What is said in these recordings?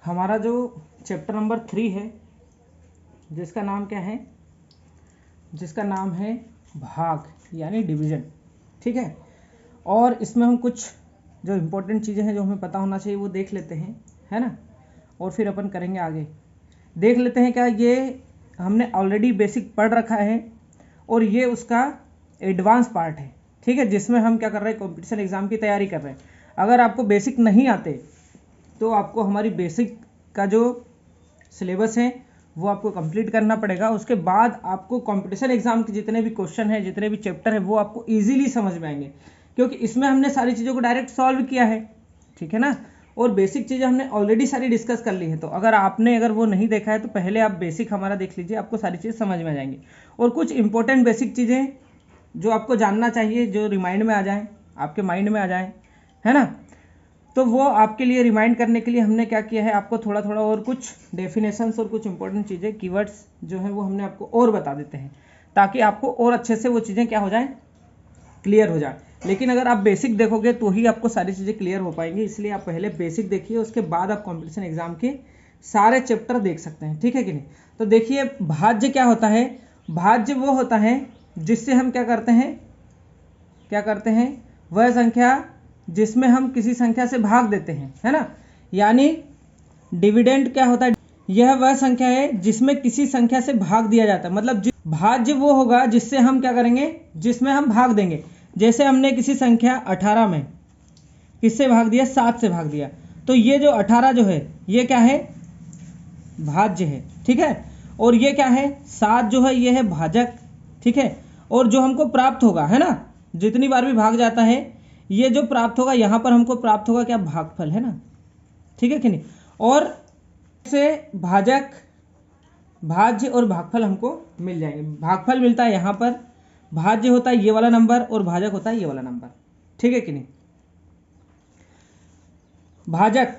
हमारा जो chapter number 3 है, जिसका नाम क्या है, जिसका नाम है भाग यानी डिवीज़न, ठीक है। और इसमें हम कुछ जो इम्पोर्टेंट चीज़ें हैं जो हमें पता होना चाहिए वो देख लेते हैं, है ना। और फिर अपन करेंगे आगे। देख लेते हैं क्या, ये हमने ऑलरेडी बेसिक पढ़ रखा है और ये उसका एडवांस पार्ट है, ठीक है, जिसमें हम क्या कर रहे हैं, कॉम्पिटिशन एग्ज़ाम की तैयारी कर रहे हैं। अगर आपको बेसिक नहीं आते तो आपको हमारी बेसिक का जो सिलेबस है वो आपको कंप्लीट करना पड़ेगा। उसके बाद आपको कंपटीशन एग्जाम के जितने भी क्वेश्चन हैं, जितने भी चैप्टर हैं, वो आपको इजीली समझ में आएंगे, क्योंकि इसमें हमने सारी चीज़ों को डायरेक्ट सॉल्व किया है, ठीक है ना। और बेसिक चीज़ें हमने ऑलरेडी सारी डिस्कस कर ली है। तो अगर वो नहीं देखा है तो पहले आप बेसिक हमारा देख लीजिए, आपको सारी चीज़ समझ में आ जाएंगी। और कुछ इंपॉर्टेंट बेसिक चीज़ें जो आपको जानना चाहिए, जो रिमाइंड में आ जाएँ, आपके माइंड में आ जाए, है ना, तो वो आपके लिए रिमाइंड करने के लिए हमने क्या किया है, आपको थोड़ा थोड़ा और कुछ डेफिनेशंस और कुछ इंपॉर्टेंट चीज़ें, कीवर्ड्स जो हैं वो हमने आपको और बता देते हैं, ताकि आपको और अच्छे से वो चीज़ें क्या हो जाएं, क्लियर हो जाए। लेकिन अगर आप बेसिक देखोगे तो ही आपको सारी चीज़ें क्लियर हो पाएंगी, इसलिए आप पहले बेसिक देखिए, उसके बाद आप कॉम्पिटिशन एग्जाम के सारे चैप्टर देख सकते हैं, ठीक है कि नहीं। तो देखिए, भाज्य क्या होता है, भाज्य वो होता है जिससे हम क्या करते हैं, वह संख्या जिसमें हम किसी संख्या से भाग देते हैं, है ना। यानी डिविडेंड क्या होता है, यह वह संख्या है जिसमें किसी संख्या से भाग दिया जाता है। मतलब भाज्य वो होगा जिससे हम क्या करेंगे, जिसमें हम भाग देंगे। जैसे हमने किसी संख्या 18 में किससे भाग दिया, 7 से भाग दिया, तो ये जो 18 जो है ये क्या है, भाज्य है, ठीक है। और ये क्या है, 7 जो है ये है भाजक, ठीक है। और जो हमको प्राप्त होगा, है ना, जितनी बार भी भाग जाता है ये जो प्राप्त होगा, यहाँ पर हमको प्राप्त होगा क्या, भागफल, है ना, ठीक है कि नहीं। और से भाजक, भाज्य और भागफल हमको मिल जाएंगे। भागफल मिलता है यहाँ पर, भाज्य होता है ये वाला नंबर और भाजक होता है ये वाला नंबर, ठीक है कि नहीं। भाजक,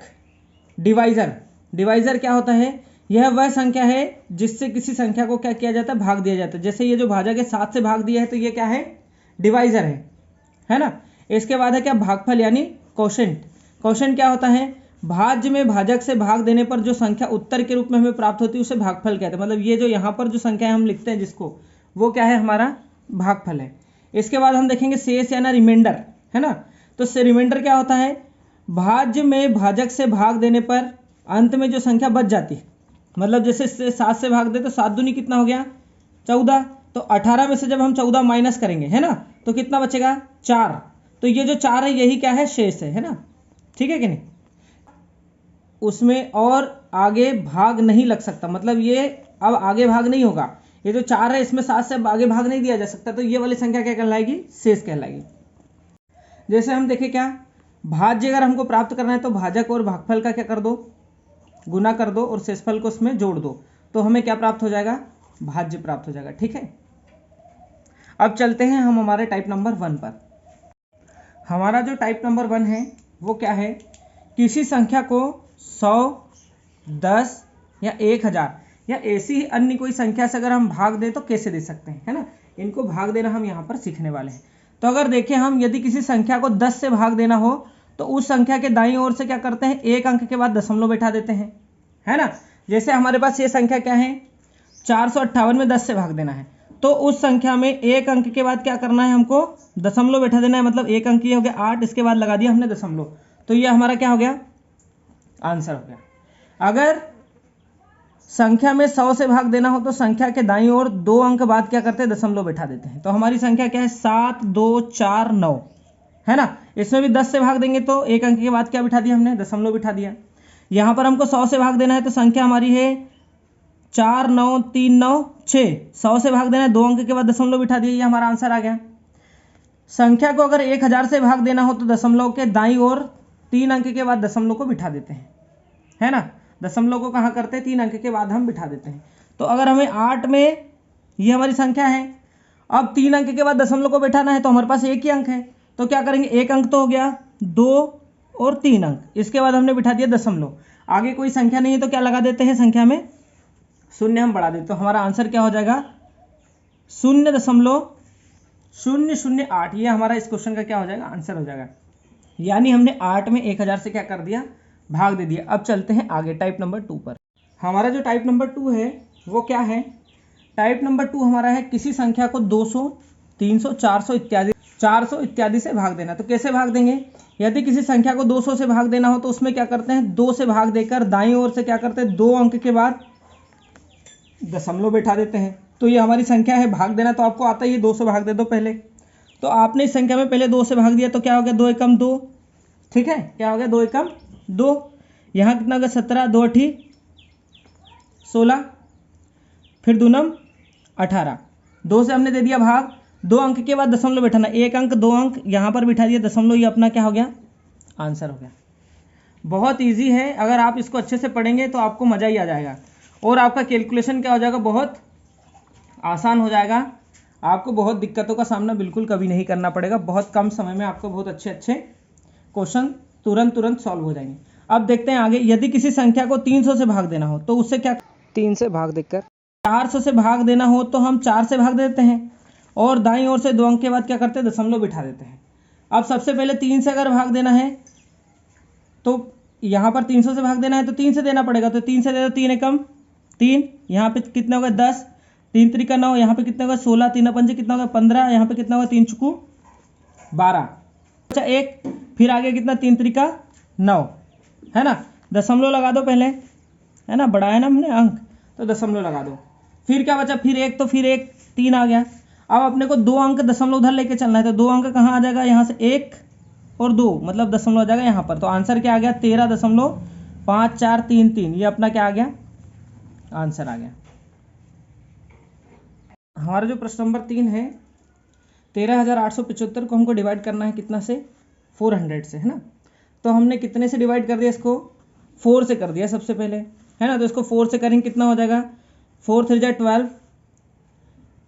डिवाइजर क्या होता है, यह वह संख्या है जिससे किसी संख्या को क्या किया जाता है, भाग दिया जाता है। जैसे ये जो भाजक है 7 से भाग दिया है तो ये क्या है, डिवाइजर है ना। इसके बाद है क्या, भागफल यानी क्वोशेंट। क्वोशेंट क्या होता है, भाज्य में भाजक से भाग देने पर जो संख्या उत्तर के रूप में हमें प्राप्त होती है उसे भागफल कहते हैं। मतलब ये जो यहाँ पर जो संख्या हम लिखते हैं जिसको, वो क्या है, हमारा भागफल है। इसके बाद हम देखेंगे शेष यानी रिमाइंडर, है ना। तो रिमाइंडर क्या होता है, भाज्य में भाजक से भाग देने पर अंत में जो संख्या बच जाती है, मतलब जैसे 7 से भाग दे तो 7 दूनी कितना हो गया, 14। तो 18 में से जब हम 14 माइनस करेंगे, है ना, तो कितना बचेगा, 4। तो ये जो 4 है यही क्या है, शेष है ना, ठीक है कि नहीं। उसमें और आगे भाग नहीं लग सकता, मतलब ये अब आगे भाग नहीं होगा। ये जो 4 है इसमें 7 से आगे भाग नहीं दिया जा सकता, तो ये वाली संख्या क्या कहलाएगी, शेष कहलाएगी। जैसे हम देखें क्या, भाज्य अगर हमको प्राप्त करना है तो भाजक और भागफल का क्या कर दो, गुना कर दो और शेषफल को उसमें जोड़ दो, तो हमें क्या प्राप्त हो जाएगा, भाज्य प्राप्त हो जाएगा, ठीक है। अब चलते हैं हम हमारे टाइप नंबर 1 पर। हमारा जो टाइप नंबर 1 है वो क्या है, किसी संख्या को 100, 10 या 1000 या ऐसी ही अन्य कोई संख्या से अगर हम भाग दें तो कैसे दे सकते हैं, है ना। इनको भाग देना हम यहाँ पर सीखने वाले हैं। तो अगर देखें हम, यदि किसी संख्या को 10 से भाग देना हो तो उस संख्या के दाईं ओर से क्या करते हैं, एक अंक के बाद दशमलव बैठा देते हैं, है ना। जैसे हमारे पास ये संख्या क्या है, 458 में 10 से भाग देना है, तो उस संख्या में एक अंक के बाद क्या करना है, हमको दशमलव बैठा देना है। मतलब एक अंक ये हो गया 8, इसके बाद लगा दिया हमने दशमलव, तो ये हमारा क्या हो गया, आंसर हो गया। अगर संख्या में 100 से भाग देना हो तो संख्या के दाईं ओर 2 अंक बाद क्या करते हैं, दशमलव बैठा देते हैं। तो हमारी संख्या क्या है, 7, 2, 4, 9, है ना। इसमें भी 10 से भाग देंगे तो एक अंक के बाद क्या बिठा दिया हमने, दशमलव बिठा दिया। यहाँ पर हमको 100 से भाग देना है तो संख्या हमारी है 4, 9, 3, 9, 6। 100 से भाग देना है, 2 अंक के बाद दशमलव बिठा दिया, ये हमारा आंसर आ गया। संख्या को अगर 1000 से भाग देना हो तो दशमलव के दाईं ओर 3 अंक के बाद दशमलव को बिठा देते हैं, है ना। दशमलव को कहाँ करते हैं, 3 अंक के बाद हम बिठा देते हैं। तो अगर हमें 8 में, ये हमारी संख्या है, अब 3 अंक के बाद दशमलव को बिठाना है तो हमारे पास एक ही अंक है, तो क्या करेंगे, एक अंक तो हो गया, 2 और 3 अंक, इसके बाद हमने बिठा दिया दशमलव। आगे कोई संख्या नहीं है तो क्या लगा देते हैं, संख्या में शून्य हम बढ़ा देते, तो हमारा आंसर क्या हो जाएगा, 0.008। ये हमारा इस क्वेश्चन का क्या हो जाएगा, आंसर हो जाएगा। यानी हमने 8 में 1000 से क्या कर दिया, भाग दे दिया। अब चलते हैं आगे टाइप नंबर 2 पर। हमारा जो टाइप नंबर 2 है वो क्या है? टाइप नंबर 2 हमारा है किसी संख्या को 200, 300, 400 इत्यादि से भाग देना। तो कैसे भाग देंगे? यदि किसी संख्या को 200 से भाग देना हो तो उसमें क्या करते हैं, 2 से भाग देकर दाईं ओर से क्या करते हैं, 2 अंक के बाद दशमलव बैठा देते हैं। तो ये हमारी संख्या है, भाग देना तो आपको आता ही है, 2 से भाग दे दो पहले। तो आपने इस संख्या में पहले 2 से भाग दिया तो क्या हो गया, 2 एकम 2। ठीक है, क्या हो गया, 2 एकम 2। यहाँ कितना होगा, 17, 2 अठी 16, फिर दूनम 18। 2 से हमने दे दिया भाग, 2 अंक के बाद दशमलव बैठाना, 1 अंक 2 अंक यहाँ पर बिठा दिया दशमलव, ये अपना क्या हो गया, आंसर हो गया। बहुत इजी है, अगर आप इसको अच्छे से पढ़ेंगे तो आपको मज़ा ही आ जाएगा और आपका कैलकुलेशन क्या हो जाएगा, बहुत आसान हो जाएगा। आपको बहुत दिक्कतों का सामना बिल्कुल कभी नहीं करना पड़ेगा। बहुत कम समय में आपको बहुत अच्छे अच्छे क्वेश्चन तुरंत सॉल्व हो जाएंगे। अब देखते हैं आगे। यदि किसी संख्या को 300 से भाग देना हो तो उससे क्या, 3 से भाग देकर 400 से भाग देना हो तो हम 4 से भाग देते हैं और दाईं ओर से 2 अंक के बाद क्या करते हैं, दशमलव बिठा देते हैं। अब सबसे पहले 3 से अगर भाग देना है तो यहाँ पर 300 से भाग देना है तो 3 से देना पड़ेगा। तो 3 से दे दो, 3 एकम 3, यहाँ पे कितना होगा 10, 3 त्रिका 9, यहाँ पे कितना होगा 16, 3 पंजे कितना होगा 15, यहाँ पे कितना होगा 3 चुकू 12। अच्छा एक, फिर आगे कितना, 3 त्रिका 9, है ना। दशमलव लगा दो पहले, है ना, बढ़ाया ना हमने अंक तो दशमलव लगा दो। फिर क्या बचा, फिर एक, तो फिर एक 3 आ गया। अब अपने को 2 अंक दशमलव उधर लेके चलना है तो 2 अंक कहाँ आ जाएगा, यहाँ से 1 और 2, मतलब दशमलव आ जाएगा यहाँ पर। तो आंसर क्या आ गया, 13.5433। ये अपना क्या आ गया, आंसर आ गया। हमारा जो प्रश्न नंबर 3 है, 13,875 को हमको डिवाइड करना है कितना से, 400 से, है ना। तो हमने कितने से डिवाइड कर दिया इसको, 4 से कर दिया सबसे पहले, है ना। तो इसको 4 से करेंगे कितना हो जाएगा, 4 3 जा 12,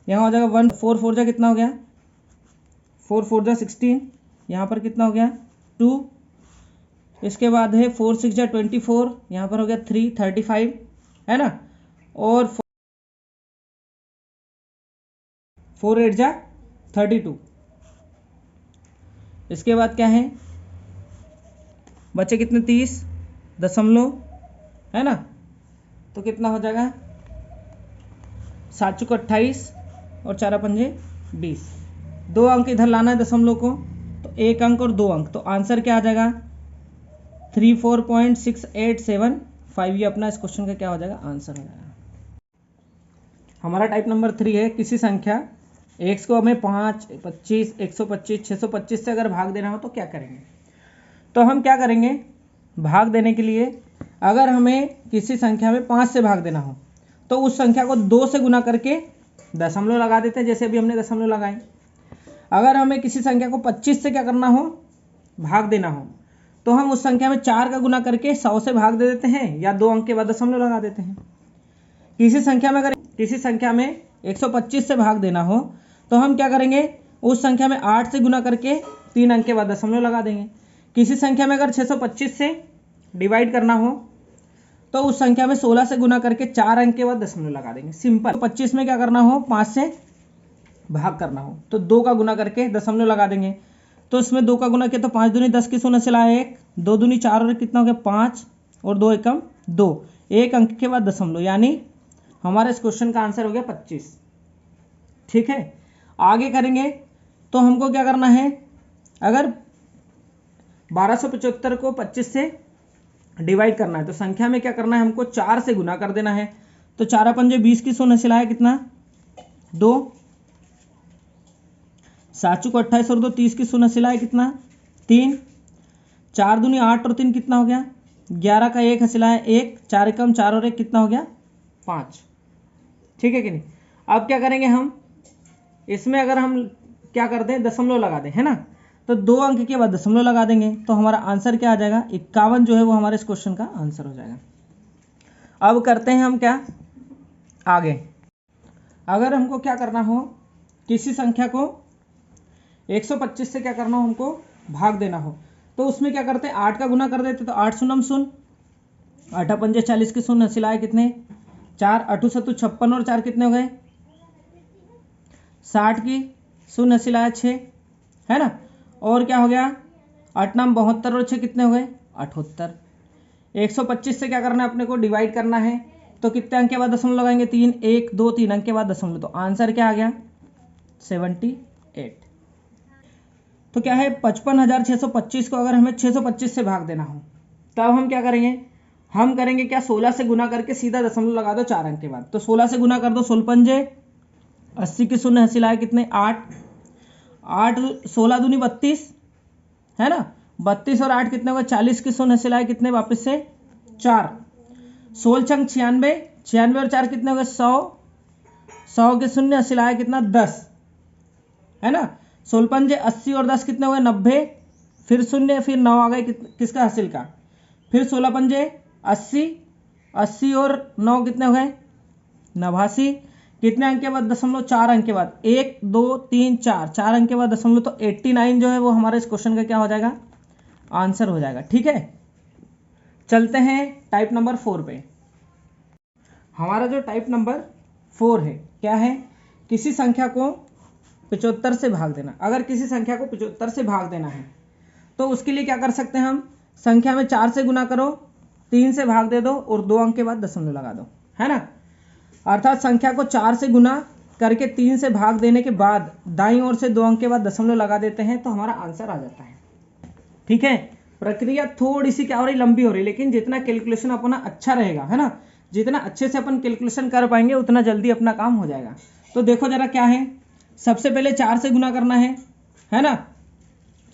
यहाँ हो जाएगा 1, 4 4 जा कितना हो गया, 4 4 जा 16, यहाँ पर कितना हो गया 2, इसके बाद है 4 6 जा 24, यहाँ पर हो गया 3 35, है ना। और 4 8 जा 32। इसके बाद क्या है, बचे कितने 30 दशमलव, है ना। तो कितना हो जाएगा 7 चौको 28 और 4 पंजे 20। 2 अंक इधर लाना है दशमलव को, तो 1 अंक और 2 अंक, तो आंसर क्या आ जाएगा 34.6875। ये अपना इस क्वेश्चन का क्या हो जाएगा, आंसर हो जाएगा। हमारा टाइप नंबर 3 है किसी संख्या x को हमें 5, 25, 125, 625 से अगर भाग देना हो तो क्या करेंगे। तो हम क्या करेंगे, भाग देने के लिए अगर हमें किसी संख्या में 5 से भाग देना हो तो उस संख्या को 2 से गुना करके दशमलव लगा देते हैं, जैसे अभी हमने दशमलव लगाए। अगर हमें किसी संख्या को 25 से क्या करना हो, भाग देना हो, तो हम उस संख्या में 4 का गुना करके 100 से भाग दे देते हैं या 2 अंक के बाद दशमलव लगा देते हैं। किसी संख्या में अगर किसी संख्या में 125 से भाग देना हो तो हम क्या करेंगे, उस संख्या में 8 से गुना करके 3 अंक के बाद दशमलव लगा देंगे। किसी संख्या में अगर 625 से डिवाइड करना हो तो उस संख्या में 16 से गुना करके 4 अंक के बाद दशमलव लगा देंगे। सिंपल। 25 में क्या करना हो, 5 से भाग करना हो तो 2 का गुना करके दशमलव लगा देंगे। तो इसमें 2 का गुना किया तो 5 दूनी 10 की शून्य से लाए 1, 2 दूनी 4 और कितना हो गया 5 और 2 एकम 2, 1 अंक के बाद दशमलव, यानी हमारे इस क्वेश्चन का आंसर हो गया 25। ठीक है, आगे करेंगे तो हमको क्या करना है, अगर 1275 को 25 से डिवाइड करना है तो संख्या में क्या करना है, हमको 4 से गुना कर देना है। तो 4 पंजे 20 की शून्य से लाए कितना 2, 7 चौको 28 और 2 30 की शून्य से लाए कितना 3, 4 दूनी 8 और 3 कितना हो गया 11 का 1 हसिलाए 1, 4 एकम 4 और 1 कितना हो गया 5। ठीक है कि नहीं। अब क्या करेंगे हम, इसमें अगर हम क्या कर दें, दशमलव लगा दें, है ना, तो 2 अंक के बाद दशमलव लगा देंगे तो हमारा आंसर क्या आ जाएगा 51 जो है वो हमारे इस क्वेश्चन का आंसर हो जाएगा। अब करते हैं हम क्या आगे। अगर हमको क्या करना हो, किसी संख्या को 125 से क्या करना हो, हमको भाग देना हो तो उसमें क्या करते हैं 8 का गुना कर देते, तो 8 शून्यम शून्य, 8 पंजे 40 के शून्य सिलाए कितने 4, 8 सत्तू 56 और 4 कितने हो गए 60 की शून्य सिलाया 6, है ना। और क्या हो गया 8 नाम 72 और 6 कितने हो गए 78। 125 से क्या करना है अपने को, डिवाइड करना है। तो कितने अंक के बाद दशमलव लगाएंगे, 3, 1, 2, 3 अंक के बाद दशमलव। तो आंसर क्या आ गया, 78। तो क्या है, 55,625 को अगर हमें 625 से भाग देना हो तब हम क्या करेंगे, हम करेंगे क्या, 16 से गुना करके सीधा दशमलव लगा दो 4 अंक के बाद। तो 16 से गुना कर दो, 16 पंजे 80 की शून्य हंसी लाए कितने, 8, 16 दूनी 32 है ना, 32 और 8 कितने हुए, 40 की शून्य हंसी लाए कितने, वापस से 4, 16 छंग 96, 96 और 4 कितने हुए, 100, 100 के शून्य हंसी लाए कितना, 10 है ना। 16 पंजे 80 और 10 कितने हुए, 90, फिर शून्य, फिर 9 आ गए किसका, हासिल का। फिर 16 पंजे 80, 80 और 9 कितने हो गए, 89, कितने अंक के बाद दशमलव, 4 अंक के बाद, 1, 2, 3, 4, 4 अंक के बाद दशमलव। तो 89 जो है वो हमारे इस क्वेश्चन का क्या हो जाएगा, आंसर हो जाएगा। ठीक है, चलते हैं टाइप नंबर 4 पे। हमारा जो टाइप नंबर 4 है क्या है, किसी संख्या को 75 से भाग देना। अगर किसी संख्या को 75 से भाग देना है तो उसके लिए क्या कर सकते हैं हम, संख्या में 4 से गुना करो, 3 से भाग दे दो और 2 अंक के बाद दशमलव लगा दो, है ना। अर्थात संख्या को 4 से गुना करके 3 से भाग देने के बाद दाईं ओर से 2 अंक के बाद दशमलव लगा देते हैं तो हमारा आंसर आ जाता है। ठीक है, प्रक्रिया थोड़ी सी क्या हो रही, लंबी हो रही, लेकिन जितना कैलकुलेशन अपना अच्छा रहेगा, है ना, जितना अच्छे से अपन कैलकुलेशन कर पाएंगे उतना जल्दी अपना काम हो जाएगा। तो देखो जरा क्या है, सबसे पहले 4 से गुना करना है ना,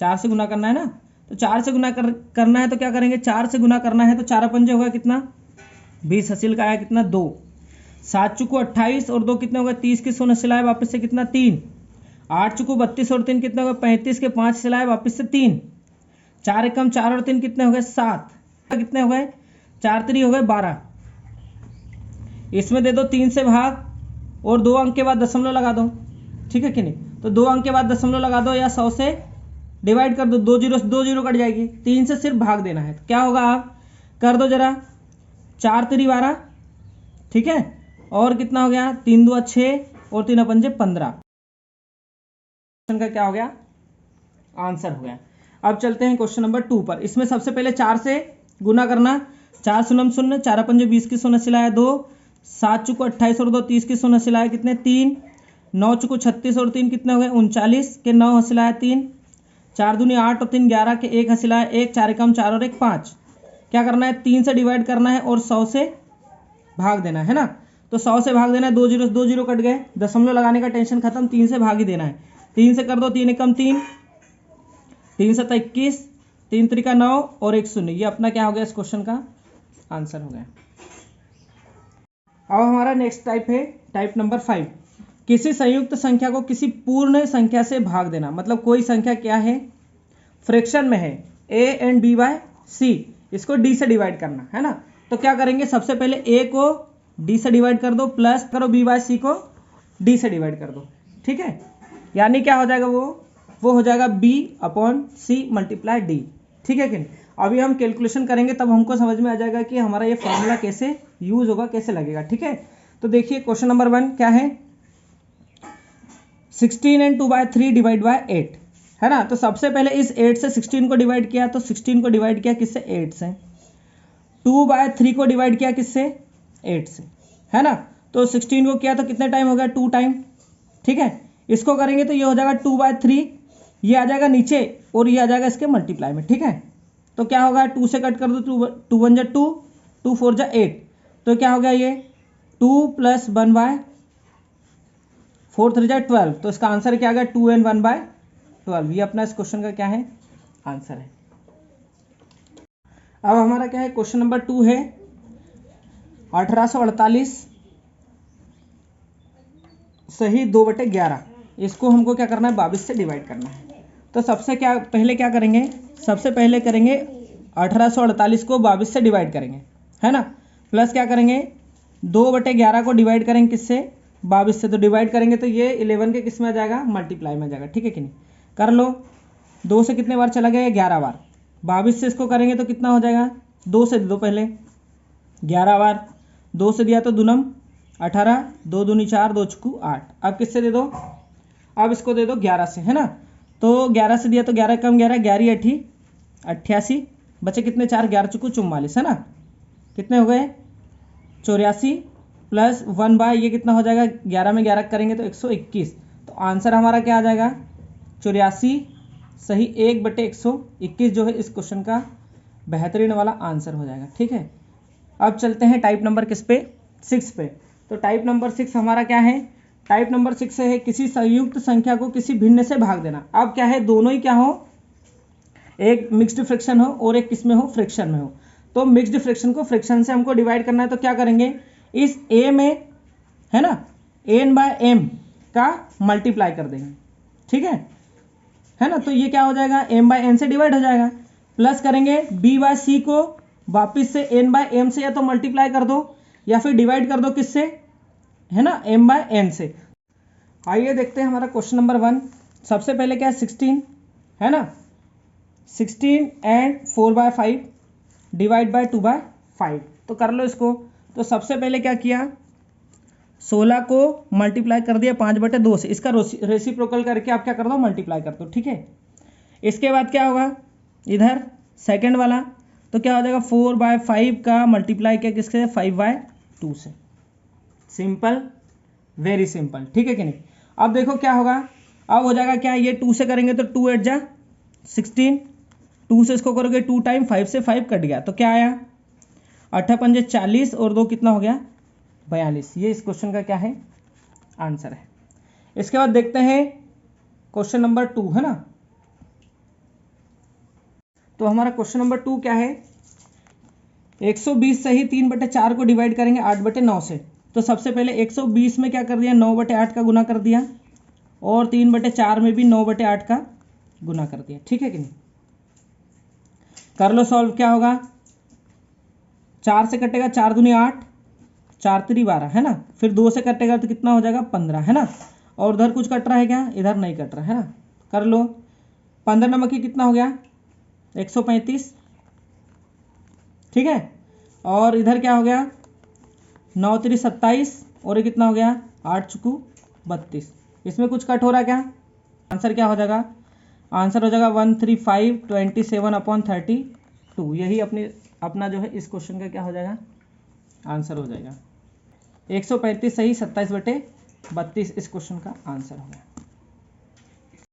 4 से गुना करना है ना। तो 4 से गुना करना है तो क्या करेंगे, 4 से गुना करना है तो 4 पंजे होगा कितना, 20 हासिल का आया कितना, 2, 7 चुको 28 और 2 कितने हो गए, 30 के शून्य सिलाए वापस से कितना, 3, 8 चुको 32 और 3 कितने हो गए, 35 के 5 सिलाए वापस से 3, 4 एकम 4 और 3 कितने हो गए, 7, कितने हो गए, 4 3 हो गए 12। इसमें दे दो 3 से भाग और 2 अंक के बाद दशमलव लगा दो, ठीक है कि नहीं। तो 2 अंक के बाद दशमलव लगा दो या 100 से डिवाइड कर दो, 2 जीरो कट जाएगी, 3 से सिर्फ भाग देना है। तो क्या होगा, आप कर दो जरा, 4 3 12, ठीक है, और कितना हो गया, 3 2 6 और 3 पंजे 15 का क्या हो गया, आंसर हो गया। अब चलते हैं क्वेश्चन नंबर 2 पर। इसमें सबसे पहले 4 से गुना करना, 4 शून्य शून्य, 4 पंजे 20 की शून्य सिलाया 2, 7 चुको 28 और 2 30 की शून्य सिलाया कितने, 3, 9 चुको 36 और 3 कितने हो गए, 39 के 9 हसिलाया 3, 4 दूनी 8 और 3 11 के 1 हसिलाया 1, 4 एकम 4 और 1 5। क्या करना है, 3 से डिवाइड करना है और 100 से भाग देना है ना। तो 100 से भाग देना है, 2 जीरो कट गए, दशमलव लगाने का टेंशन खत्म, 3 से भाग ही देना है। 3 से कर दो, 3 एकम 3, 3 7 21, 3 त्रिका 9 और 1 शून्य। ये अपना क्या हो गया, इस क्वेश्चन का आंसर हो गया। अब हमारा नेक्स्ट टाइप है टाइप नंबर 5। किसी संयुक्त संख्या को किसी पूर्ण संख्या से भाग देना। मतलब कोई संख्या क्या है, फ्रैक्शन में है, a and b by c, इसको d से डिवाइड करना है ना। तो क्या करेंगे, सबसे पहले a को d से डिवाइड कर दो, प्लस करो b बाय c को d से डिवाइड कर दो, ठीक है। यानी क्या हो जाएगा, वो हो जाएगा b upon c multiply d, ठीक है कि नहीं। अभी हम कैलकुलेशन करेंगे तब हमको समझ में आ जाएगा कि हमारा ये फॉर्मूला कैसे यूज होगा, कैसे लगेगा, ठीक है। तो देखिए क्वेश्चन नंबर 1 क्या है, 16 एंड 2 बाय 3 डिवाइड बाय 8, है ना। तो सबसे पहले इस 8 से 16 को डिवाइड किया, तो 16 को डिवाइड किया किससे, 8 से। 2 बाय 3 को डिवाइड किया किससे, 8 से, है ना। तो 16 को किया तो कितने टाइम हो गया, 2 टाइम, ठीक है। इसको करेंगे तो ये हो जाएगा 2 बाय 3, ये आ जाएगा नीचे और ये आ जाएगा इसके मल्टीप्लाई में, ठीक है। तो क्या होगा, 2 से कट कर दो, 2 1 जा 2, 2 4 जा 8, तो क्या हो गया, ये 2 प्लस 1 बाय 4 3 जा 12। तो इसका आंसर क्या आ गया, 2 एंड 1 बाय 12। ये अपना इस क्वेश्चन का क्या है, आंसर है। अब हमारा क्या है, क्वेश्चन नंबर 2 है 1848 सही 2/11, इसको हमको क्या करना है, 22 से डिवाइड करना है। तो सबसे पहले क्या करेंगे, सबसे पहले करेंगे 1848 को 22 से डिवाइड करेंगे, है ना। प्लस क्या करेंगे, 2/11 को डिवाइड करेंगे किससे, 22 से। तो डिवाइड करेंगे तो ये 11 के किस में आ जाएगा, मल्टीप्लाई में आ जाएगा, ठीक है कि नहीं। कर लो, 2 से कितने बार चला गया, 11 बार। 22 से इसको करेंगे तो कितना हो जाएगा, 2 से दे दो पहले, 11 बार, 2 से दिया तो दूनम 18, 2 दूनी 4, 2 चुकू 8। अब किससे दे दो, अब इसको दे दो 11 से, है ना। तो 11 से दिया तो 11 कम 11, 11 8 88, बचे कितने 4, 11 चुकू 44 है ना, कितने हो गए 84 प्लस 1 बाय ये कितना हो जाएगा 11 में 11 करेंगे तो 121। तो आंसर हमारा क्या आ जाएगा 84 सही 1/121 जो है इस क्वेश्चन का बेहतरीन वाला आंसर हो जाएगा। ठीक है, अब चलते हैं टाइप नंबर किस पे 6 पे। तो टाइप नंबर 6 हमारा क्या है, टाइप नंबर 6 है किसी संयुक्त संख्या को किसी भिन्न से भाग देना। अब क्या है दोनों ही क्या हो, एक मिक्स्ड फ्रैक्शन हो और एक किस में हो फ्रैक्शन में हो। तो मिक्स्ड फ्रैक्शन को फ्रैक्शन से हमको डिवाइड करना है तो क्या करेंगे, इस a में है ना n/m का मल्टीप्लाई कर देंगे। ठीक है ना, तो ये क्या हो जाएगा m/n से डिवाइड हो जाएगा, प्लस करेंगे b/c को वापिस से n/m से या तो मल्टीप्लाई कर दो या फिर डिवाइड कर दो किससे, है ना m/n से। आइए देखते हैं हमारा क्वेश्चन नंबर 1। सबसे पहले क्या है 16 है ना, 16 एंड 4/5 डिवाइड बाय 2/5 तो कर लो इसको। तो सबसे पहले क्या किया 16 को मल्टीप्लाई कर दिया 5/2 से, इसका रेसिप्रोकल करके आप क्या कर दो मल्टीप्लाई कर दो। ठीक है, इसके बाद क्या होगा इधर सेकंड वाला, तो क्या हो जाएगा 4/5 का मल्टीप्लाई क्या किससे 5/2 से। Simple, very simple. ठीक है कि नहीं। अब देखो क्या होगा, अब हो जाएगा क्या, ये 2 से करेंगे तो 2 8 जा 16, 2 से इसको करोगे 2 टाइम 5 से 5 कट गया तो क्या आया 8 पंजे 40 और 2 कितना हो गया 42। ये इस क्वेश्चन का क्या है आंसर है। इसके बाद देखते हैं क्वेश्चन नंबर 2 है ना। तो हमारा क्वेश्चन नंबर 2 क्या है, 120 से ही 3/4 को डिवाइड करेंगे 8/9 से। तो सबसे पहले 120 में क्या कर दिया 9/8 का गुना कर दिया और 3/4 में भी 9/8 का गुना कर दिया। ठीक है कि नहीं, कर लो सॉल्व। क्या होगा 4 से कटेगा 4 दूनी 8, 4 3 12 है ना, फिर 2 से कटेगा तो कितना हो जाएगा 15 है ना, और उधर कुछ कट रहा है क्या, इधर नहीं कट रहा है ना। कर लो 15 नमक ही कितना हो गया 135। ठीक है, और इधर क्या हो गया 9 3 27 और ये कितना हो गया 8 चुकू 32। इसमें कुछ कट हो रहा है क्या, आंसर क्या हो जाएगा, आंसर हो जाएगा 135/27/32। यही अपना जो है इस क्वेश्चन का क्या हो जाएगा आंसर हो जाएगा। 135 सही 27/32 इस क्वेश्चन का आंसर हो गया।